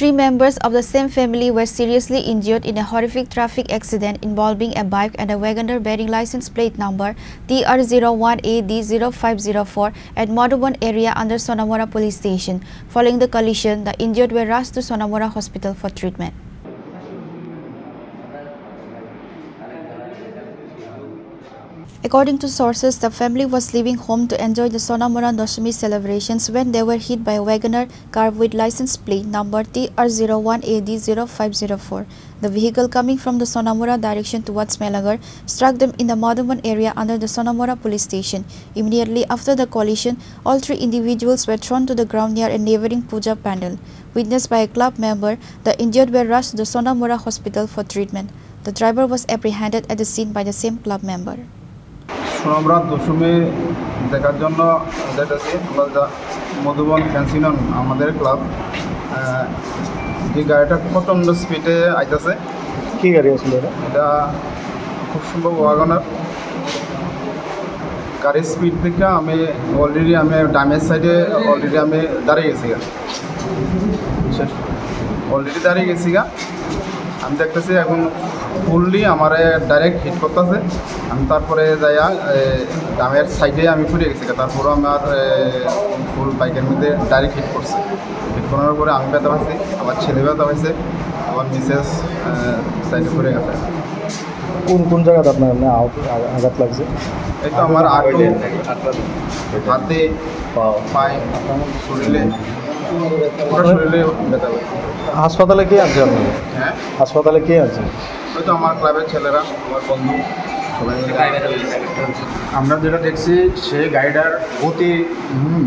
3 members of the same family were seriously injured in a horrific traffic accident involving a bike and a Wagoner bearing license plate number TR01AD0504 at Madhuban area under Sonamora police station. Following the collision, the injured were rushed to Sonamora hospital for treatment. According to sources, the family was leaving home to enjoy the Sonamora Dashami celebrations when they were hit by a Wagoner car with license plate number TR01AD0504. The vehicle coming from the Sonamora direction towards Melagar struck them in the Madhuban area under the Sonamora police station. Immediately after the collision, all 3 individuals were thrown to the ground near a neighboring puja pandal. Witnessed by a club member, the injured were rushed to the Sonamora hospital for treatment. The driver was apprehended at the scene by the same club member. Sonamura দশমে দেখার জন্য যেতেছি আমরা মধুবন ফ্যান্সিনন আমাদের club যে গাড়িটা প্রচণ্ড স্পিডে আইতেছে। কি গাড়ি আসলে এটা খুব সম্ভব ওয়াগনার। গাড়ির স্পিড থেকে আমি ডামের সাইডে আমি দাঁড়িয়ে গেছি আমি দেখতেছি এখন ফুললি আমার ডাইরেক্ট হিট করতেছে। আমি তারপরে যাইয়া ডামের সাইডে আমি ফুটে গেছি, তারপরে আমার ফুল বাইকের মধ্যে ডাইরেক্ট হিট করছে। হিট করার পরে আমি ব্যথা পাইছি, আমার ছেলে ব্যথা পাইছে, আমার মিসেস সাইডে ফুটে গেছে। কোন জায়গাতে আপনার আঘাত লাগছে? এই তো আমার হাতে পায়ে শরীরে পুরো শরীরে ব্যথা পাই। হাসপাতালে কে আছে আপনার? হ্যাঁ, হাসপাতালে কে আছে? ওই তো আমার ক্লাবের ছেলেরা, আমার বন্ধু সবাই। আমরা যেটা দেখছি সে গাড়িটার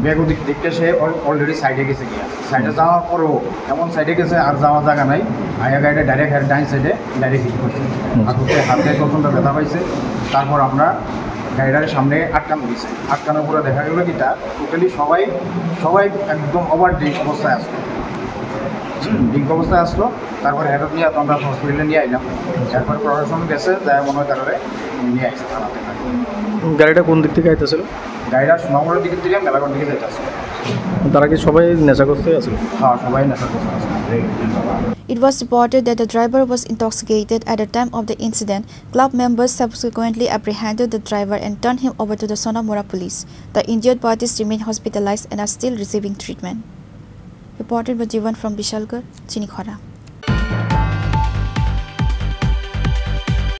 বেগতিক দিকটা সে অলরেডি সাইডে গেছে গিয়া, সাইডে যাওয়ার পরেও এমন সাইডে গেছে আর যাওয়ার জায়গা নাই। আয়া গাড়িটা ডাইরেক্ট ডাইন সাইডে ডাইরেক্ট হিট করছে, হাতে প্রচণ্ড ব্যথা পাইছে। তারপর আমরা গাড়িটার সামনে আটকানো দিয়েছে। আটকানোর পরে দেখা গেল কি তা টোটালি সবাই একদম ওভার ড্রিঙ্ক অবস্থায় আসলো। তারপরে হেডত নিয়ে আমরা হসপিটালে নিয়ে আইলাম। তারপরে প্রশাসন গেছে, যাই মনে হয় তারপরে নিয়ে আসছে থানাতে। গাড়িটা কোন দিক থেকে আইতেছিল? গাড়িটা সোনামুড়ার দিকের থেকে মেলাগড় দিকে যাইতেছিল। তারা কি সবাই নেশাগ্রস্ত আছিল? হ্যাঁ, সবাই নেশাগ্রস্ত আছে। It was reported that the driver was intoxicated at the time of the incident. Club members subsequently apprehended the driver and turned him over to the Sonamora police. The injured parties remain hospitalized and are still receiving treatment. Reported by Jivan from Bishalgarh, Chinikhara.